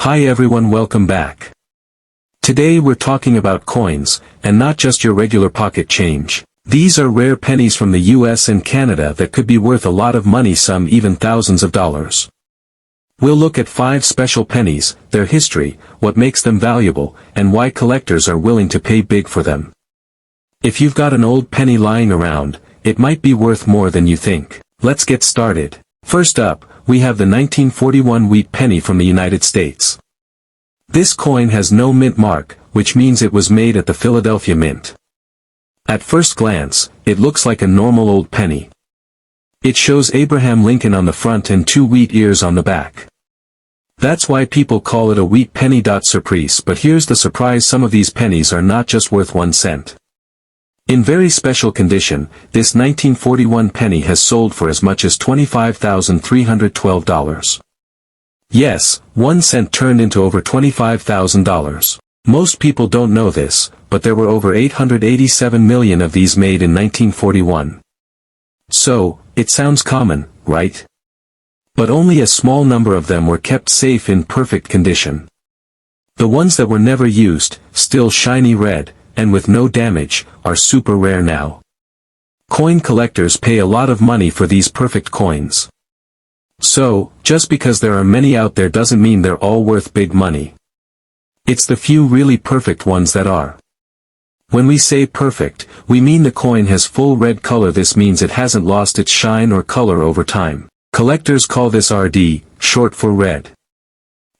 Hi everyone, welcome back. Today we're talking about coins, and not just your regular pocket change. These are rare pennies from the US and Canada that could be worth a lot of money, some even thousands of dollars. We'll look at 5 special pennies, their history, what makes them valuable, and why collectors are willing to pay big for them. If you've got an old penny lying around, it might be worth more than you think. Let's get started. First up, we have the 1941 wheat penny from the United States. This coin has no mint mark, which means it was made at the Philadelphia Mint. At first glance, it looks like a normal old penny. It shows Abraham Lincoln on the front and 2 wheat ears on the back. That's why people call it a wheat penny. Surprise, but here's the surprise: some of these pennies are not just worth 1 cent. In very special condition, this 1941 penny has sold for as much as $25,312. Yes, 1 cent turned into over $25,000. Most people don't know this, but there were over 887 million of these made in 1941. So, it sounds common, right? But only a small number of them were kept safe in perfect condition. The ones that were never used, still shiny red, and with no damage, are super rare now. Coin collectors pay a lot of money for these perfect coins. So, just because there are many out there doesn't mean they're all worth big money. It's the few really perfect ones that are. When we say perfect, we mean the coin has full red color. This means it hasn't lost its shine or color over time. Collectors call this RD, short for red.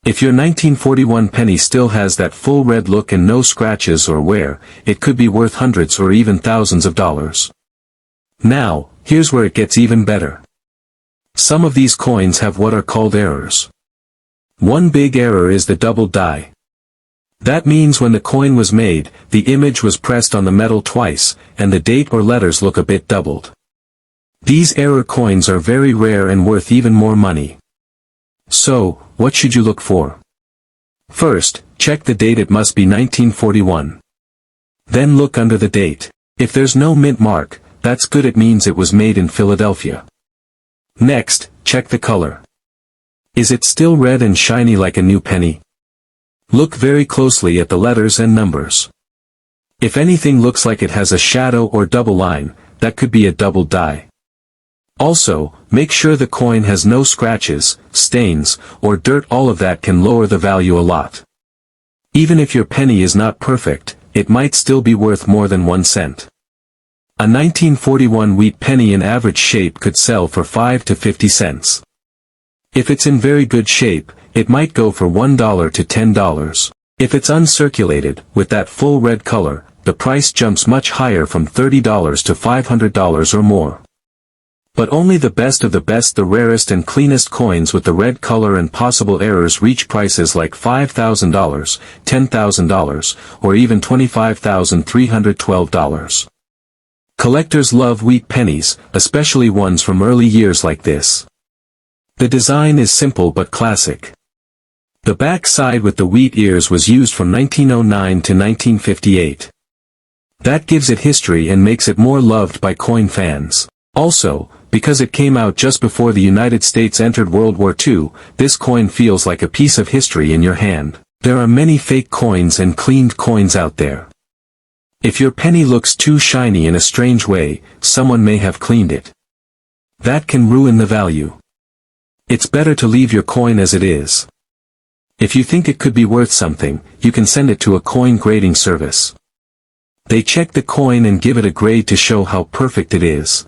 If your 1941 penny still has that full red look and no scratches or wear, it could be worth hundreds or even thousands of dollars. Now, here's where it gets even better. Some of these coins have what are called errors. One big error is the double die. That means when the coin was made, the image was pressed on the metal twice, and the date or letters look a bit doubled. These error coins are very rare and worth even more money. So, what should you look for? First, check the date. It must be 1941. Then look under the date. If there's no mint mark, that's good. It means it was made in Philadelphia. Next, check the color. Is it still red and shiny like a new penny? Look very closely at the letters and numbers. If anything looks like it has a shadow or double line, that could be a double die. Also, make sure the coin has no scratches, stains, or dirt. All of that can lower the value a lot. Even if your penny is not perfect, it might still be worth more than 1 cent. A 1941 wheat penny in average shape could sell for 5 to 50 cents. If it's in very good shape, it might go for $1 to $10. If it's uncirculated, with that full red color, the price jumps much higher, from $30 to $500 or more. But only the best of the best, the rarest and cleanest coins with the red color and possible errors, reach prices like $5,000, $10,000, or even $25,312. Collectors love wheat pennies, especially ones from early years like this. The design is simple but classic. The back side with the wheat ears was used from 1909 to 1958. That gives it history and makes it more loved by coin fans. Also, because it came out just before the United States entered World War II, this coin feels like a piece of history in your hand. There are many fake coins and cleaned coins out there. If your penny looks too shiny in a strange way, someone may have cleaned it. That can ruin the value. It's better to leave your coin as it is. If you think it could be worth something, you can send it to a coin grading service. They check the coin and give it a grade to show how perfect it is.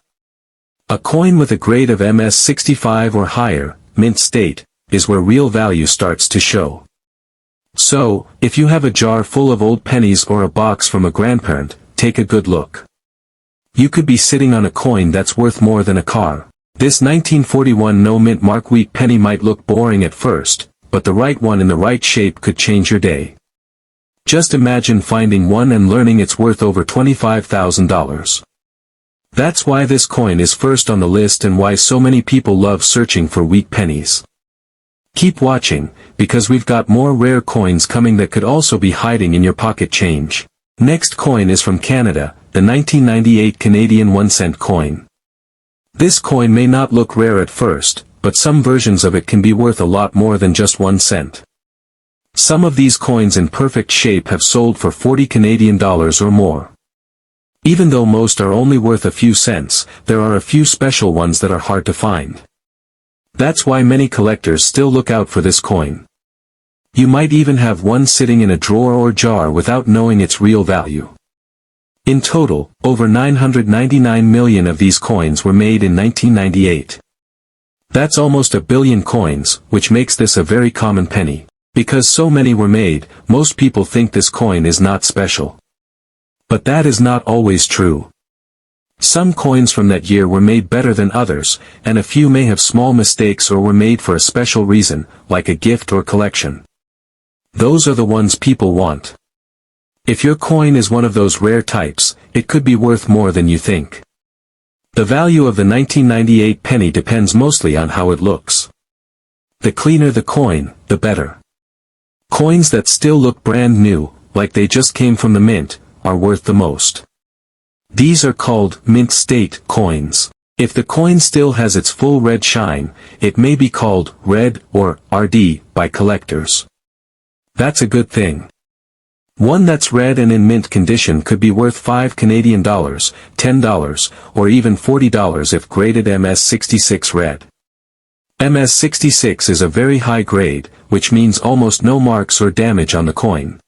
A coin with a grade of MS65 or higher, mint state, is where real value starts to show. So, if you have a jar full of old pennies or a box from a grandparent, take a good look. You could be sitting on a coin that's worth more than a car. This 1941 no mint mark wheat penny might look boring at first, but the right one in the right shape could change your day. Just imagine finding one and learning it's worth over $25,000. That's why this coin is first on the list and why so many people love searching for wheat pennies. Keep watching, because we've got more rare coins coming that could also be hiding in your pocket change. Next coin is from Canada, the 1998 Canadian 1 cent coin. This coin may not look rare at first, but some versions of it can be worth a lot more than just 1 cent. Some of these coins in perfect shape have sold for 40 Canadian dollars or more. Even though most are only worth a few cents, there are a few special ones that are hard to find. That's why many collectors still look out for this coin. You might even have one sitting in a drawer or jar without knowing its real value. In total, over 999 million of these coins were made in 1998. That's almost a billion coins, which makes this a very common penny. Because so many were made, most people think this coin is not special. But that is not always true. Some coins from that year were made better than others, and a few may have small mistakes or were made for a special reason, like a gift or collection. Those are the ones people want. If your coin is one of those rare types, it could be worth more than you think. The value of the 1998 penny depends mostly on how it looks. The cleaner the coin, the better. Coins that still look brand new, like they just came from the mint, are worth the most. These are called mint state coins. If the coin still has its full red shine, it may be called red or RD by collectors. That's a good thing. One that's red and in mint condition could be worth 5 Canadian dollars, $10, or even $40 if graded MS66 red. MS66 is a very high grade, which means almost no marks or damage on the coin.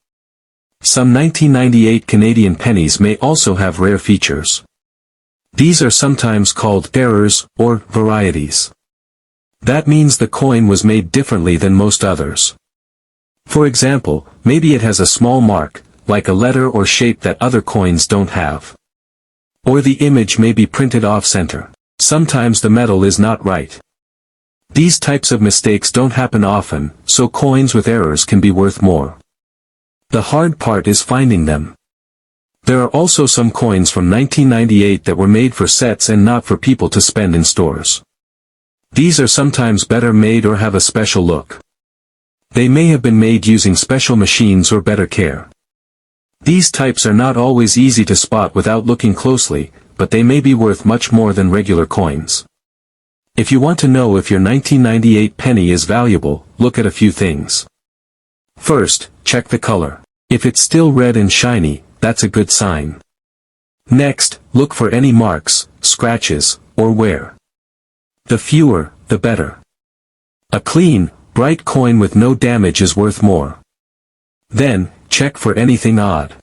Some 1998 Canadian pennies may also have rare features. These are sometimes called errors, or varieties. That means the coin was made differently than most others. For example, maybe it has a small mark, like a letter or shape that other coins don't have. Or the image may be printed off-center. Sometimes the metal is not right. These types of mistakes don't happen often, so coins with errors can be worth more. The hard part is finding them. There are also some coins from 1998 that were made for sets and not for people to spend in stores. These are sometimes better made or have a special look. They may have been made using special machines or better care. These types are not always easy to spot without looking closely, but they may be worth much more than regular coins. If you want to know if your 1998 penny is valuable, look at a few things. First, check the color. If it's still red and shiny, that's a good sign. Next, look for any marks, scratches, or wear. The fewer, the better. A clean, bright coin with no damage is worth more. Then, check for anything odd.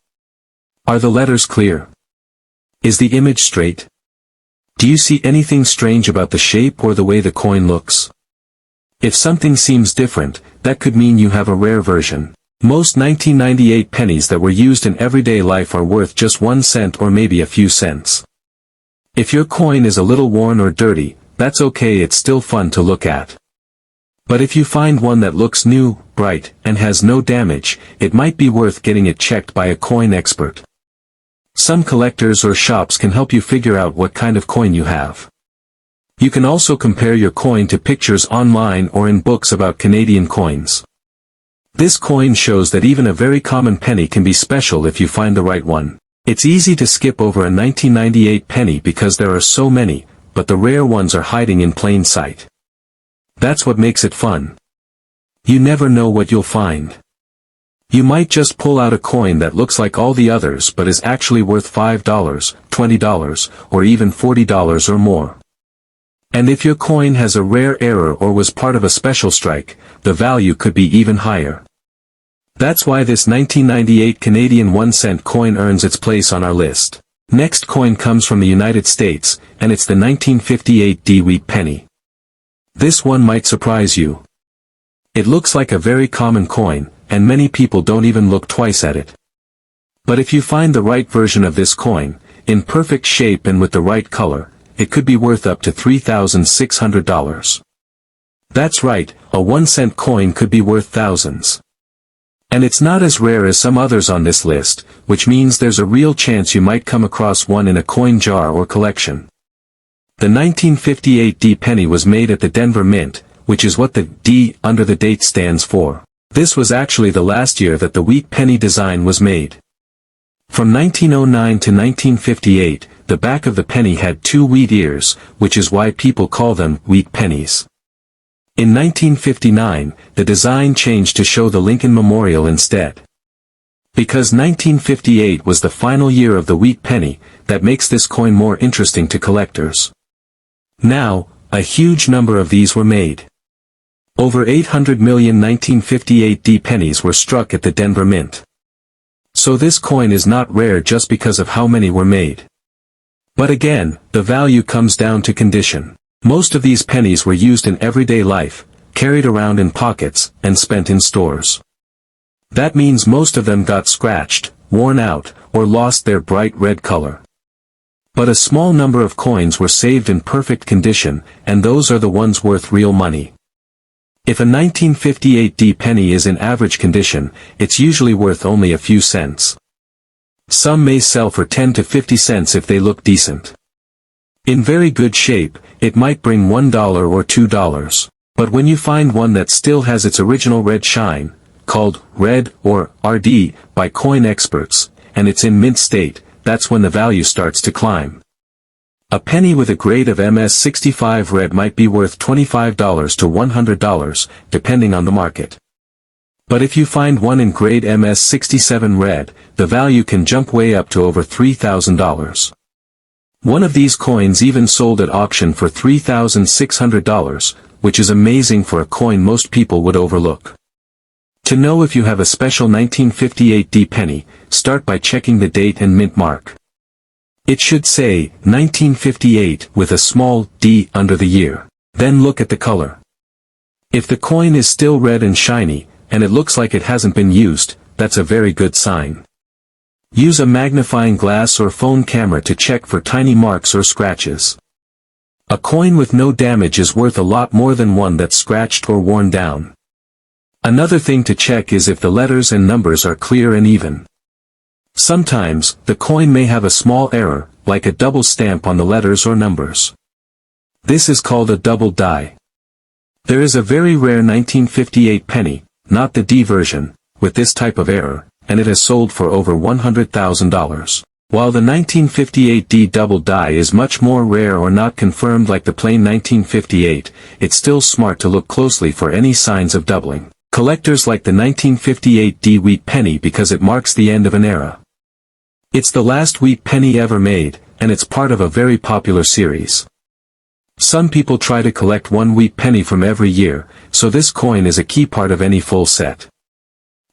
Are the letters clear? Is the image straight? Do you see anything strange about the shape or the way the coin looks? If something seems different, that could mean you have a rare version. Most 1998 pennies that were used in everyday life are worth just 1 cent or maybe a few cents. If your coin is a little worn or dirty, that's okay, it's still fun to look at. But if you find one that looks new, bright, and has no damage, it might be worth getting it checked by a coin expert. Some collectors or shops can help you figure out what kind of coin you have. You can also compare your coin to pictures online or in books about Canadian coins. This coin shows that even a very common penny can be special if you find the right one. It's easy to skip over a 1998 penny because there are so many, but the rare ones are hiding in plain sight. That's what makes it fun. You never know what you'll find. You might just pull out a coin that looks like all the others but is actually worth $5, $20, or even $40 or more. And if your coin has a rare error or was part of a special strike, the value could be even higher. That's why this 1998 Canadian 1-cent coin earns its place on our list. Next coin comes from the United States, and it's the 1958 D-Wheat penny. This one might surprise you. It looks like a very common coin, and many people don't even look twice at it. But if you find the right version of this coin, in perfect shape and with the right color, it could be worth up to $3,600. That's right, a 1-cent coin could be worth thousands. And it's not as rare as some others on this list, which means there's a real chance you might come across one in a coin jar or collection. The 1958 D penny was made at the Denver Mint, which is what the D under the date stands for. This was actually the last year that the wheat penny design was made. From 1909 to 1958, the back of the penny had 2 wheat ears, which is why people call them wheat pennies. In 1959, the design changed to show the Lincoln Memorial instead. Because 1958 was the final year of the wheat penny, that makes this coin more interesting to collectors. Now, a huge number of these were made. Over 800 million 1958 D pennies were struck at the Denver Mint. So this coin is not rare just because of how many were made. But again, the value comes down to condition. Most of these pennies were used in everyday life, carried around in pockets, and spent in stores. That means most of them got scratched, worn out, or lost their bright red color. But a small number of coins were saved in perfect condition, and those are the ones worth real money. If a 1958 D penny is in average condition, it's usually worth only a few cents. Some may sell for 10 to 50 cents if they look decent. In very good shape, it might bring $1 or $2. But when you find one that still has its original red shine, called red or RD by coin experts, and it's in mint state, that's when the value starts to climb. A penny with a grade of MS65 red might be worth $25 to $100, depending on the market. But if you find one in grade MS67 red, the value can jump way up to over $3,000. One of these coins even sold at auction for $3,600, which is amazing for a coin most people would overlook. To know if you have a special 1958 D penny, start by checking the date and mint mark. It should say 1958 with a small d under the year. Then look at the color. If the coin is still red and shiny, and it looks like it hasn't been used, that's a very good sign. Use a magnifying glass or phone camera to check for tiny marks or scratches. A coin with no damage is worth a lot more than one that's scratched or worn down. Another thing to check is if the letters and numbers are clear and even. Sometimes, the coin may have a small error, like a double stamp on the letters or numbers. This is called a double die. There is a very rare 1958 penny, not the D version, with this type of error, and it has sold for over $100,000. While the 1958 D double die is much more rare or not confirmed like the plain 1958, it's still smart to look closely for any signs of doubling. Collectors like the 1958 D wheat penny because it marks the end of an era. It's the last wheat penny ever made, and it's part of a very popular series. Some people try to collect one wheat penny from every year, so this coin is a key part of any full set.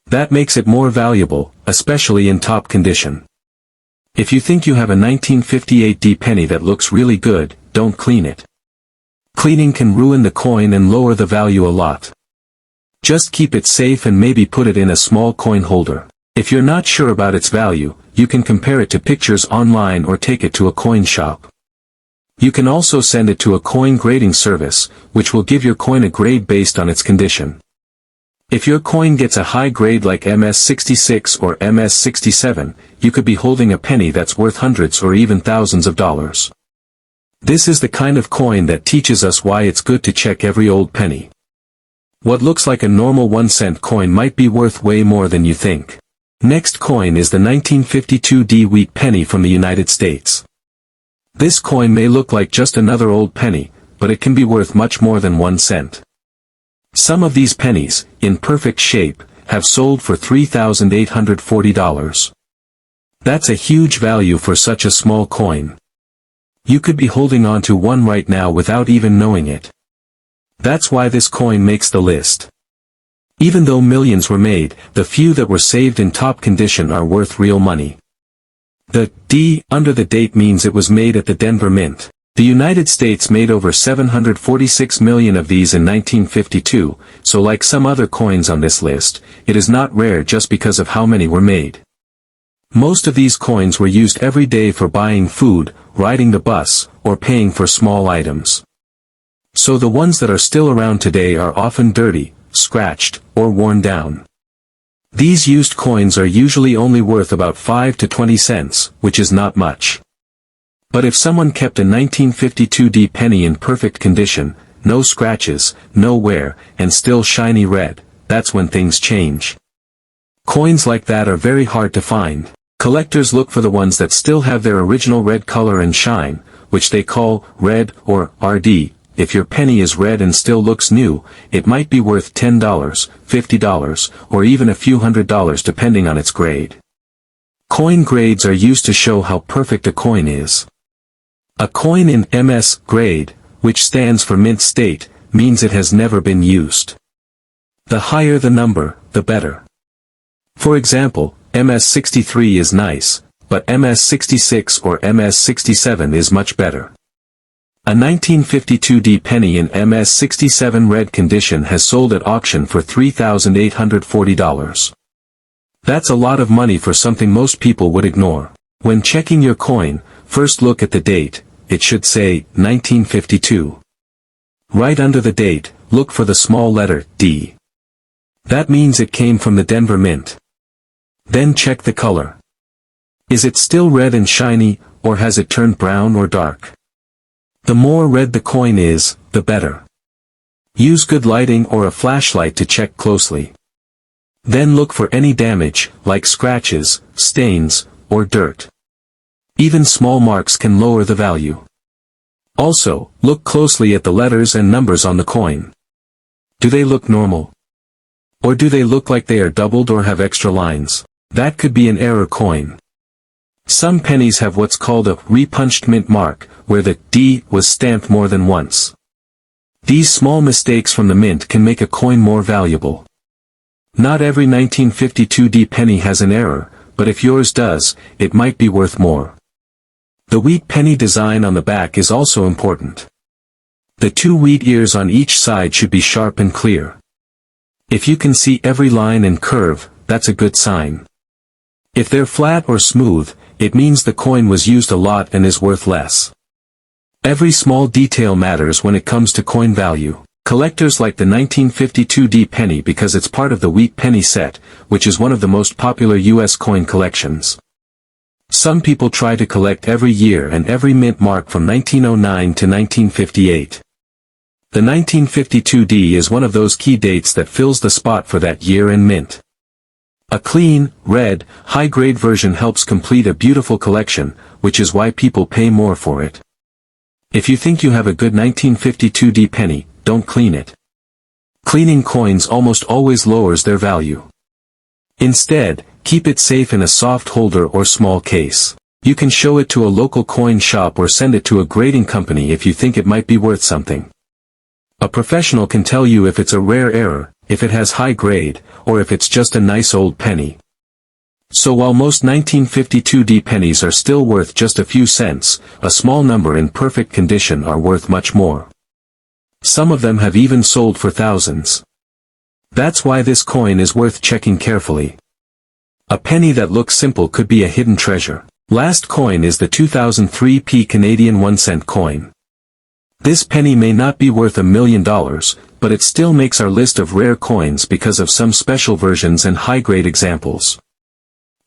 That makes it more valuable, especially in top condition. If you think you have a 1958 D penny that looks really good, don't clean it. Cleaning can ruin the coin and lower the value a lot. Just keep it safe and maybe put it in a small coin holder. If you're not sure about its value, you can compare it to pictures online or take it to a coin shop. You can also send it to a coin grading service, which will give your coin a grade based on its condition. If your coin gets a high grade like MS66 or MS67, you could be holding a penny that's worth hundreds or even thousands of dollars. This is the kind of coin that teaches us why it's good to check every old penny. What looks like a normal 1-cent coin might be worth way more than you think. Next coin is the 1952 D wheat penny from the United States. This coin may look like just another old penny, but it can be worth much more than 1 cent. Some of these pennies, in perfect shape, have sold for $3,840. That's a huge value for such a small coin. You could be holding on to one right now without even knowing it. That's why this coin makes the list. Even though millions were made, the few that were saved in top condition are worth real money. The D under the date means it was made at the Denver Mint. The United States made over 746 million of these in 1952, so like some other coins on this list, it is not rare just because of how many were made. Most of these coins were used every day for buying food, riding the bus, or paying for small items. So the ones that are still around today are often dirty, scratched, or worn down. These used coins are usually only worth about 5 to 20 cents, which is not much. But if someone kept a 1952 D penny in perfect condition, no scratches, no wear, and still shiny red, that's when things change. Coins like that are very hard to find. Collectors look for the ones that still have their original red color and shine, which they call red or RD, if your penny is red and still looks new, it might be worth $10, $50, or even a few $100s depending on its grade. Coin grades are used to show how perfect a coin is. A coin in MS grade, which stands for mint state, means it has never been used. The higher the number, the better. For example, MS63 is nice, but MS66 or MS67 is much better. A 1952 penny in MS67 red condition has sold at auction for $3,840. That's a lot of money for something most people would ignore. When checking your coin, first look at the date. It should say 1952. Right under the date, look for the small letter D. That means it came from the Denver Mint. Then check the color. Is it still red and shiny, or has it turned brown or dark? The more red the coin is, the better. Use good lighting or a flashlight to check closely. Then look for any damage, like scratches, stains, or dirt. Even small marks can lower the value. Also, look closely at the letters and numbers on the coin. Do they look normal? Or do they look like they are doubled or have extra lines? That could be an error coin. Some pennies have what's called a repunched mint mark, where the D was stamped more than once. These small mistakes from the mint can make a coin more valuable. Not every 1952 penny has an error, but if yours does, it might be worth more. The wheat penny design on the back is also important. The two wheat ears on each side should be sharp and clear. If you can see every line and curve, that's a good sign. If they're flat or smooth, it means the coin was used a lot and is worth less. Every small detail matters when it comes to coin value. Collectors like the 1952 penny because it's part of the wheat penny set, which is one of the most popular U.S. coin collections. Some people try to collect every year and every mint mark from 1909 to 1958. The 1952 is one of those key dates that fills the spot for that year and mint. A clean, red, high-grade version helps complete a beautiful collection, which is why people pay more for it. If you think you have a good 1952 penny, don't clean it. Cleaning coins almost always lowers their value. Instead, keep it safe in a soft holder or small case. You can show it to a local coin shop or send it to a grading company if you think it might be worth something. A professional can tell you if it's a rare error, if it has high grade, or if it's just a nice old penny. So while most 1952 pennies are still worth just a few cents, a small number in perfect condition are worth much more. Some of them have even sold for thousands. That's why this coin is worth checking carefully. A penny that looks simple could be a hidden treasure. Last coin is the 2003 Canadian 1-cent coin. This penny may not be worth $1 million, but it still makes our list of rare coins because of some special versions and high-grade examples.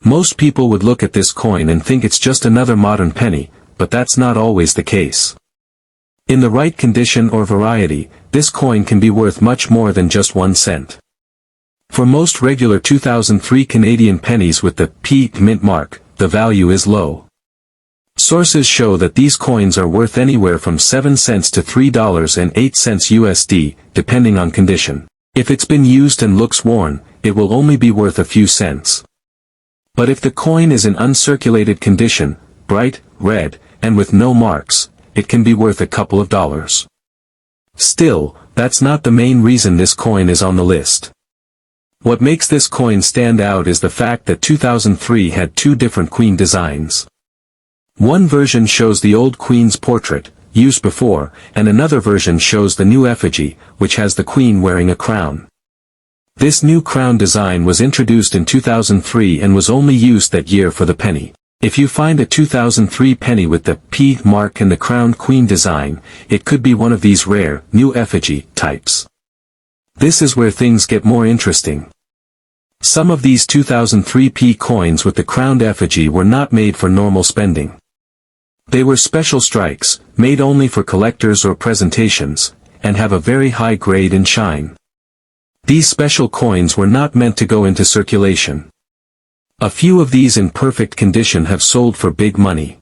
Most people would look at this coin and think it's just another modern penny, but that's not always the case. In the right condition or variety, this coin can be worth much more than just 1 cent. For most regular 2003 Canadian pennies with the P mint mark, the value is low. Sources show that these coins are worth anywhere from 7 cents to $3.08 USD, depending on condition. If it's been used and looks worn, it will only be worth a few cents. But if the coin is in uncirculated condition, bright, red, and with no marks, it can be worth a couple of dollars. Still, that's not the main reason this coin is on the list. What makes this coin stand out is the fact that 2003 had two different queen designs. One version shows the old queen's portrait, used before, and another version shows the new effigy, which has the queen wearing a crown. This new crown design was introduced in 2003 and was only used that year for the penny. If you find a 2003 penny with the P mark and the crowned queen design, it could be one of these rare, new effigy types. This is where things get more interesting. Some of these 2003 P coins with the crowned effigy were not made for normal spending. They were special strikes, made only for collectors or presentations, and have a very high grade and shine. These special coins were not meant to go into circulation. A few of these in perfect condition have sold for big money.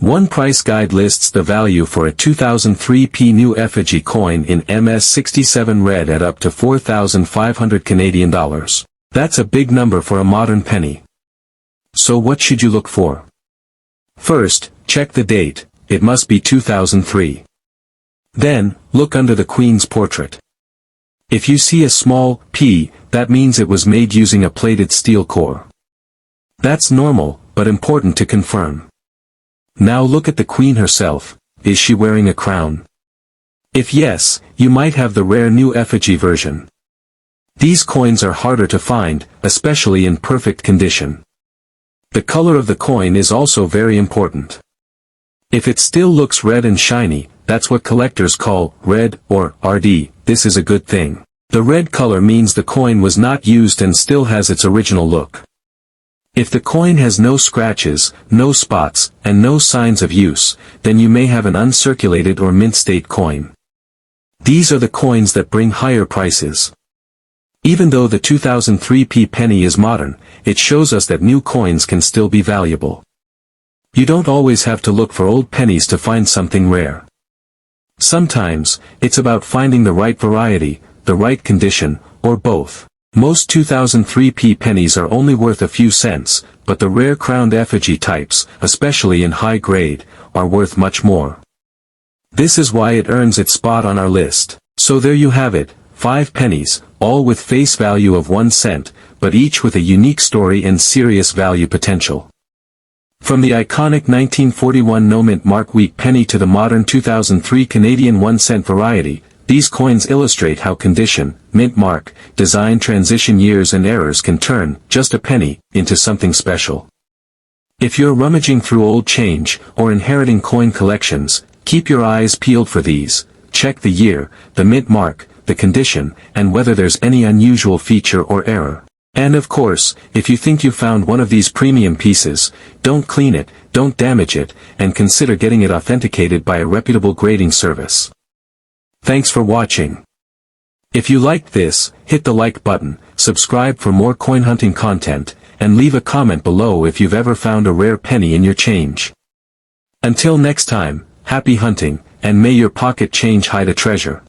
One price guide lists the value for a 2003p new effigy coin in MS67 red at up to 4,500 Canadian dollars. That's a big number for a modern penny. So what should you look for? First, check the date. It must be 2003. Then, look under the Queen's portrait. If you see a small p, that means it was made using a plated steel core. That's normal, but important to confirm. Now look at the Queen herself. Is she wearing a crown? If yes, you might have the rare new effigy version. These coins are harder to find, especially in perfect condition. The color of the coin is also very important. If it still looks red and shiny, that's what collectors call red or RD. This is a good thing. The red color means the coin was not used and still has its original look. If the coin has no scratches, no spots, and no signs of use, then you may have an uncirculated or mint state coin. These are the coins that bring higher prices. Even though the 2003p penny is modern, it shows us that new coins can still be valuable. You don't always have to look for old pennies to find something rare. Sometimes, it's about finding the right variety, the right condition, or both. Most 2003p pennies are only worth a few cents, but the rare crowned effigy types, especially in high grade, are worth much more. This is why it earns its spot on our list. So there you have it, 5 pennies, all with face value of 1 cent, but each with a unique story and serious value potential. From the iconic 1941 no-mint mark week penny to the modern 2003 Canadian 1-cent variety, these coins illustrate how condition, mint mark, design transition years and errors can turn just a penny into something special. If you're rummaging through old change or inheriting coin collections, keep your eyes peeled for these. Check the year, the mint mark, the condition, and whether there's any unusual feature or error. And of course, if you think you found one of these premium pieces, don't clean it, don't damage it, and consider getting it authenticated by a reputable grading service. Thanks for watching. If you liked this, hit the like button, subscribe for more coin hunting content, and leave a comment below if you've ever found a rare penny in your change. Until next time, happy hunting, and may your pocket change hide a treasure.